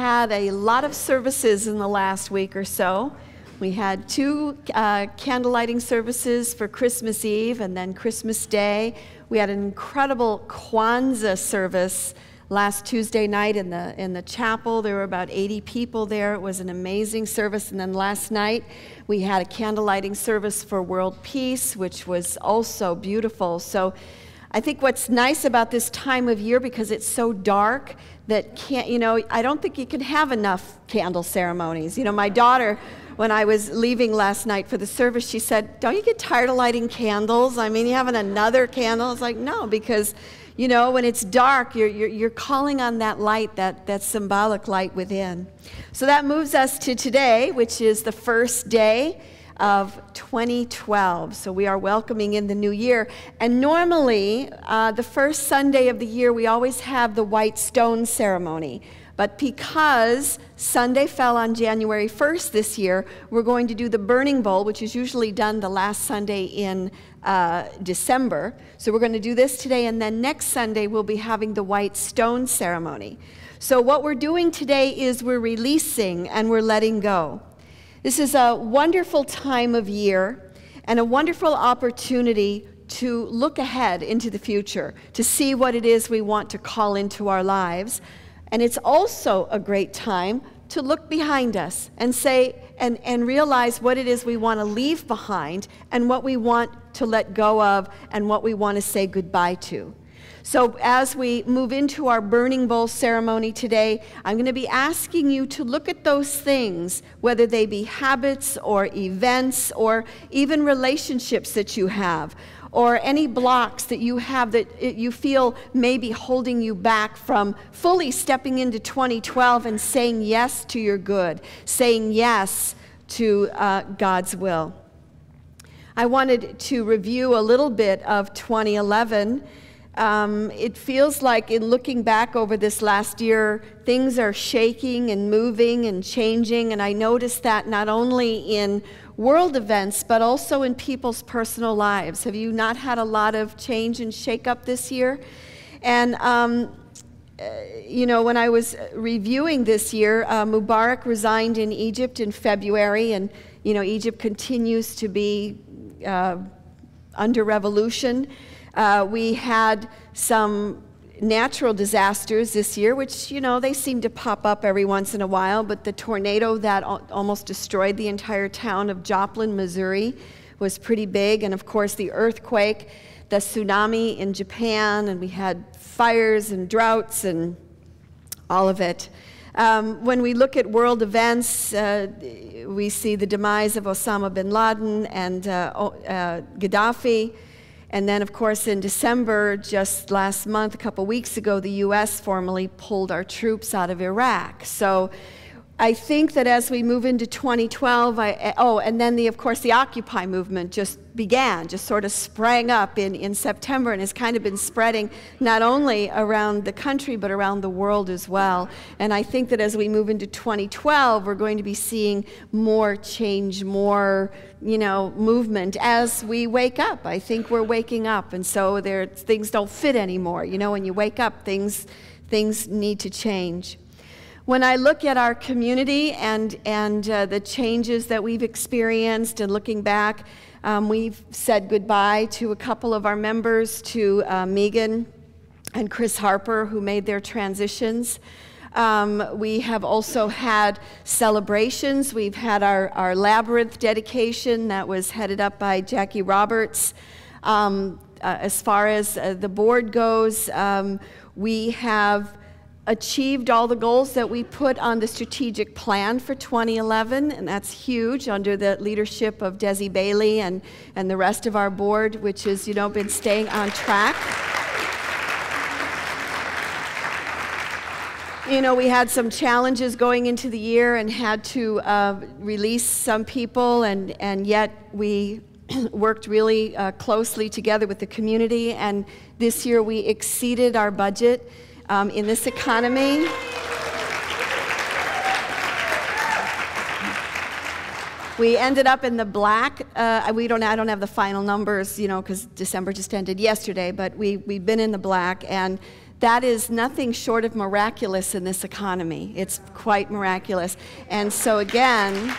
had a lot of services in the last week or so. We had 2 candle lighting services for Christmas Eve and then Christmas Day. We had an incredible Kwanzaa service last Tuesday night in the chapel. There were about 80 people there. It was an amazing service. And then last night we had a candle lighting service for world peace, which was also beautiful. So I think what's nice about this time of year, because it's so dark, that I don't think you can have enough candle ceremonies. My daughter, when I was leaving last night for the service, she said, "Don't you get tired of lighting candles? I mean, you having another candle?" It's like, no, because when it's dark, you're calling on that light, that symbolic light within. So that moves us to today, which is the first day of 2012. So we are welcoming in the new year. And normally, the first Sunday of the year, we always have the white stone ceremony. But because Sunday fell on January 1st this year, we're going to do the burning bowl, which is usually done the last Sunday in December. So we're going to do this today, and then next Sunday we'll be having the white stone ceremony. So what we're doing today is we're releasing and we're letting go. This is a wonderful time of year and a wonderful opportunity to look ahead into the future, to see what it is we want to call into our lives. And it's also a great time to look behind us and say, and realize what it is we want to leave behind and what we want to let go of and what we want to say goodbye to. So as we move into our burning bowl ceremony today, I'm going to be asking you to look at those things, whether they be habits or events or even relationships that you have, or any blocks that you have that you feel may be holding you back from fully stepping into 2012 and saying yes to your good, saying yes to God's will. I wanted to review a little bit of 2011. It feels like in looking back over this last year, things are shaking and moving and changing, and I noticed that not only in world events, but also in people's personal lives. Have you not had a lot of change and shake-up this year? And, when I was reviewing this year, Mubarak resigned in Egypt in February, and, Egypt continues to be under revolution. We had some natural disasters this year, which, they seem to pop up every once in a while, but the tornado that almost destroyed the entire town of Joplin, Missouri was pretty big, and of course the earthquake, the tsunami in Japan, and we had fires and droughts and all of it. When we look at world events, we see the demise of Osama bin Laden and Gaddafi. And then, of course, in December, just last month, a couple weeks ago, the U.S. formally pulled our troops out of Iraq. So I think that as we move into 2012, and then, of course, the Occupy movement just sort of sprang up in September and has kind of been spreading not only around the country, but around the world as well. And I think that as we move into 2012, we're going to be seeing more change, more movement as we wake up. I think we're waking up, and so things don't fit anymore. When you wake up, things need to change. When I look at our community and the changes that we've experienced, and looking back, we've said goodbye to a couple of our members, to Megan and Chris Harper, who made their transitions. We have also had celebrations. We've had our Labyrinth dedication that was headed up by Jackie Roberts. As far as the board goes, we have achieved all the goals that we put on the strategic plan for 2011, and that's huge, under the leadership of Desi Bailey and the rest of our board, which has been staying on track. We had some challenges going into the year and had to release some people, and yet we worked really closely together with the community, and this year we exceeded our budget. In this economy, we ended up in the black. I don't have the final numbers, because December just ended yesterday, but we've been in the black, and That is nothing short of miraculous in this economy. It's quite miraculous. And so again,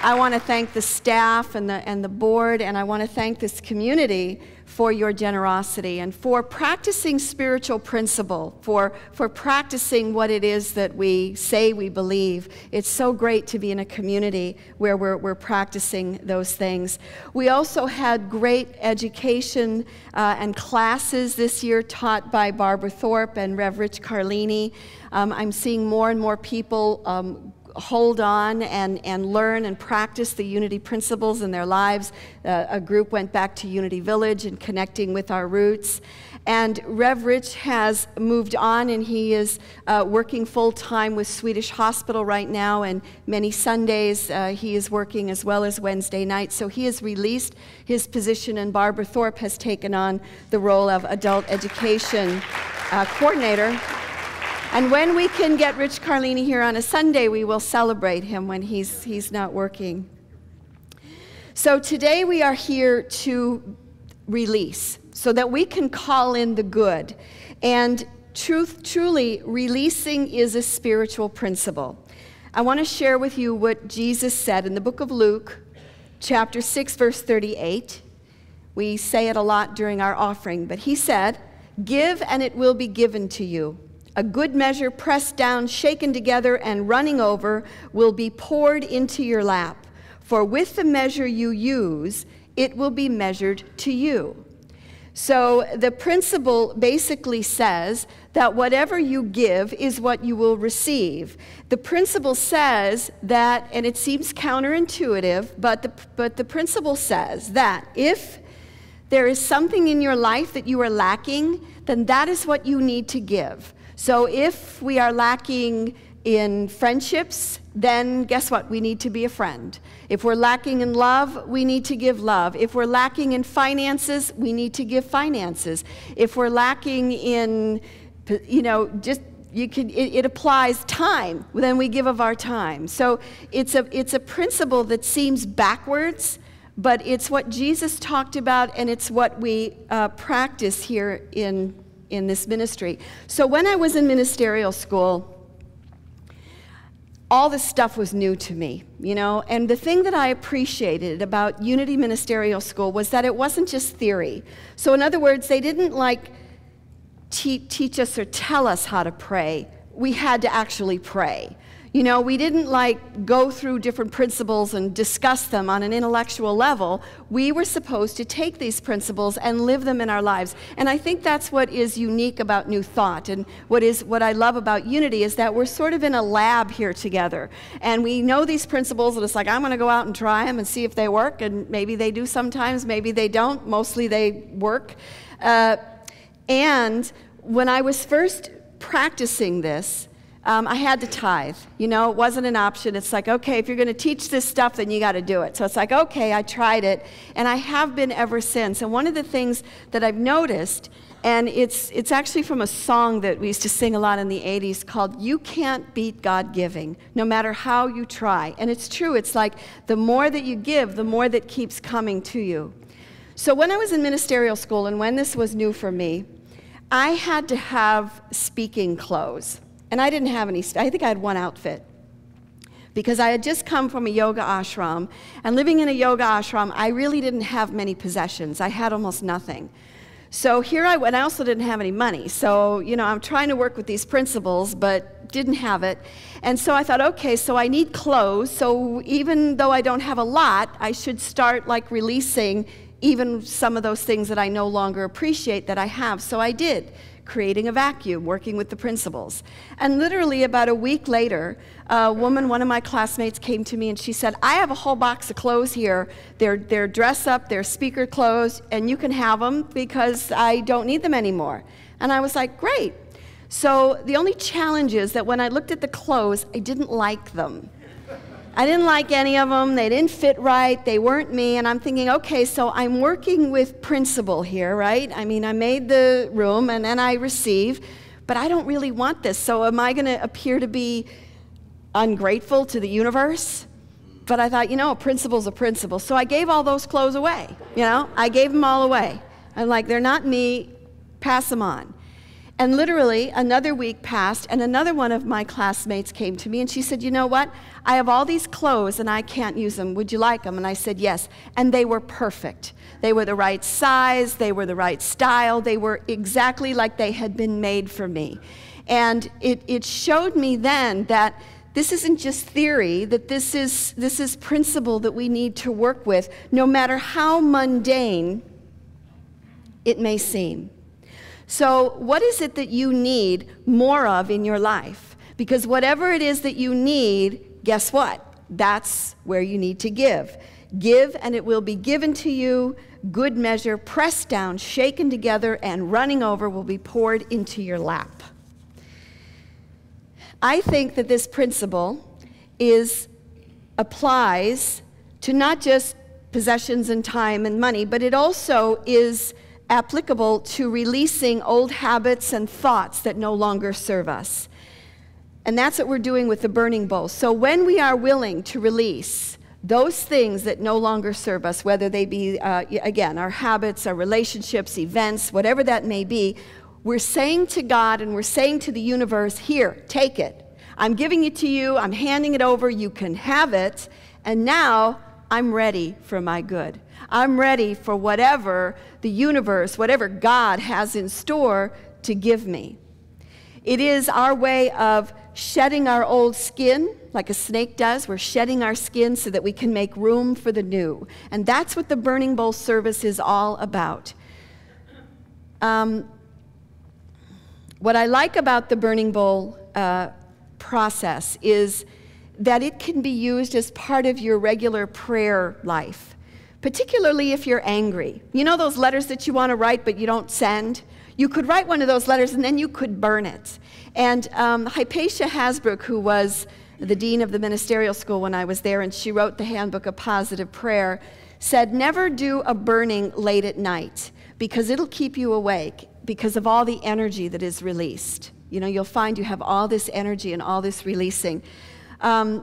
I want to thank the staff and the board, and I want to thank this community for your generosity and for practicing spiritual principle, for practicing what it is that we say we believe. It's so great to be in a community where we're practicing those things. We also had great education and classes this year taught by Barbara Thorpe and Rev. Rich Carlini. I'm seeing more and more people hold on and learn and practice the unity principles in their lives. A group went back to Unity Village and connecting with our roots. And Rev. Rich has moved on, and he is working full-time with Swedish Hospital right now, and many Sundays he is working as well as Wednesday nights. So he has released his position, and Barbara Thorpe has taken on the role of adult education coordinator. And when we can get Rich Carlini here on a Sunday, we will celebrate him when he's not working. So today we are here to release, so that we can call in the good. And truly, releasing is a spiritual principle. I want to share with you what Jesus said in the book of Luke, chapter 6, verse 38. We say it a lot during our offering, but he said, "Give and it will be given to you. A good measure pressed down, shaken together, and running over will be poured into your lap. For with the measure you use, it will be measured to you." So the principle basically says that whatever you give is what you will receive. The principle says that, and it seems counterintuitive, but the principle says that if there is something in your life that you are lacking, then that is what you need to give. So if we are lacking in friendships, then guess what? We need to be a friend. If we're lacking in love, we need to give love. If we're lacking in finances, we need to give finances. If we're lacking in, it applies time, then we give of our time. So it's a principle that seems backwards, but it's what Jesus talked about, and it's what we practice here in this ministry. So when I was in ministerial school, all this stuff was new to me, and the thing that I appreciated about Unity Ministerial School was that it wasn't just theory. So in other words, they didn't teach us or tell us how to pray. We had to actually pray. We didn't go through different principles and discuss them on an intellectual level. We were supposed to take these principles and live them in our lives. And I think that's what is unique about New Thought. And what I love about Unity is that we're sort of in a lab here together. And we know these principles, and it's like, I'm going to go out and try them and see if they work. And maybe they do sometimes, maybe they don't. Mostly they work. And when I was first practicing this, I had to tithe. It wasn't an option. It's like, okay, if you're going to teach this stuff, then you got to do it. So it's like, okay, I tried it, and I have been ever since. And one of the things that I've noticed, and it's actually from a song that we used to sing a lot in the 80s called "You Can't Beat God Giving," no matter how you try. And it's true. It's like the more that you give, the more that keeps coming to you. So when I was in ministerial school, and when this was new for me, I had to have speaking clothes. And I didn't have any. I think I had one outfit, because I had just come from a yoga ashram, and living in a yoga ashram, I really didn't have many possessions. I had almost nothing. So here I went. I also didn't have any money. So, I'm trying to work with these principles, but didn't have it. And so I thought, okay, so I need clothes. So even though I don't have a lot, I should start releasing even some of those things that I no longer appreciate that I have. So I did. Creating a vacuum, working with the principles. And literally about a week later, a woman, one of my classmates, came to me and she said, "I have a whole box of clothes here. They're dress up, they're speaker clothes, and you can have them because I don't need them anymore." And I was like, great. So the only challenge is that when I looked at the clothes, I didn't like them. I didn't like any of them. They didn't fit right. They weren't me. And I'm thinking, okay, so I'm working with principle here, right? I mean, I made the room and then I receive, but I don't really want this. So am I going to appear to be ungrateful to the universe? But I thought, a principle's a principle. So I gave all those clothes away. I gave them all away. I'm like, they're not me, pass them on. And literally, another week passed, and another one of my classmates came to me, and she said, you know what? I have all these clothes, and I can't use them. Would you like them? And I said, yes. And they were perfect. They were the right size. They were the right style. They were exactly like they had been made for me. And it showed me then that this isn't just theory, that this is principle that we need to work with, no matter how mundane it may seem. So what is it that you need more of in your life? Because whatever it is that you need, guess what? That's where you need to give. Give, and it will be given to you. Good measure, pressed down, shaken together, and running over will be poured into your lap. I think that this principle applies to not just possessions and time and money, but it also is applicable to releasing old habits and thoughts that no longer serve us. And that's what we're doing with the burning bowl. So when we are willing to release those things that no longer serve us, whether they be, again, our habits, our relationships, events, whatever that may be, we're saying to God and we're saying to the universe, here, take it. I'm giving it to you. I'm handing it over. You can have it. And now I'm ready for my good. I'm ready for whatever the universe, whatever God has in store to give me. It is our way of shedding our old skin, like a snake does. We're shedding our skin so that we can make room for the new. And that's what the burning bowl service is all about. What I like about the burning bowl process is that it can be used as part of your regular prayer life, particularly if you're angry. You know those letters that you want to write but you don't send? You could write one of those letters and then you could burn it. And Hypatia Hasbrook, who was the dean of the ministerial school when I was there, and she wrote the Handbook of Positive Prayer, said, never do a burning late at night because it'll keep you awake because of all the energy that is released. You know, you'll find you have all this energy and all this releasing. And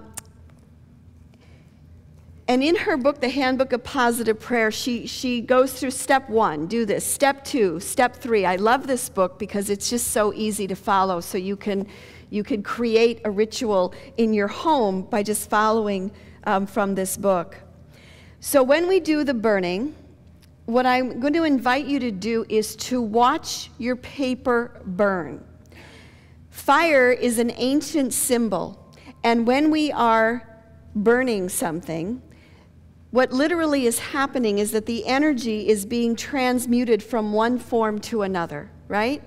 in her book, The Handbook of Positive Prayer, she goes through step 1, do this, step 2, step 3. I love this book because it's just so easy to follow, so you can create a ritual in your home by just following from this book. So when we do the burning, what I'm going to invite you to do is to watch your paper burn. Fire is an ancient symbol, and when we are burning something, what literally is happening is that the energy is being transmuted from one form to another, right?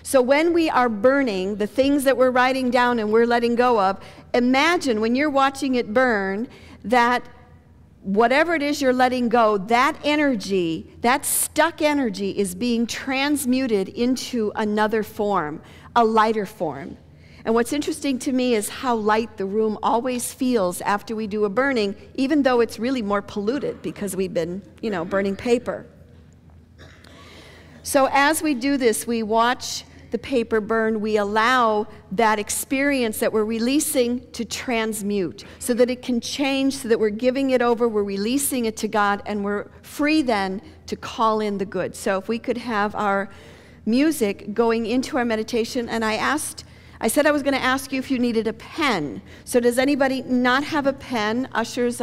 So when we are burning the things that we're writing down and we're letting go of, imagine when you're watching it burn that whatever it is you're letting go, that energy, that stuck energy is being transmuted into another form, a lighter form. And what's interesting to me is how light the room always feels after we do a burning, even though it's really more polluted because we've been, you know, burning paper. So as we do this, we watch the paper burn, we allow that experience that we're releasing to transmute so that it can change, so that we're giving it over, we're releasing it to God, and we're free then to call in the good. So if we could have our music going into our meditation, and I said I was going to ask you if you needed a pen. So does anybody not have a pen? Ushers,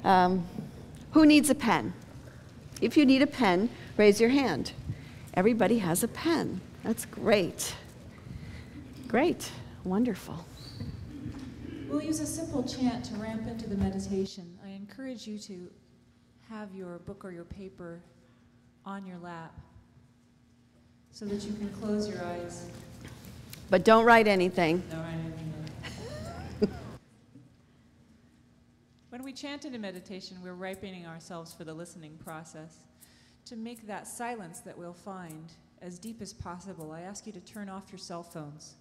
who needs a pen? If you need a pen, raise your hand. Everybody has a pen. That's great. Great. Wonderful. We'll use a simple chant to ramp into the meditation. I encourage you to have your book or your paper on your lap so that you can close your eyes. But don't write anything. Don't write anything. When we chant into meditation, we're ripening ourselves for the listening process. To make that silence that we'll find as deep as possible, I ask you to turn off your cell phones.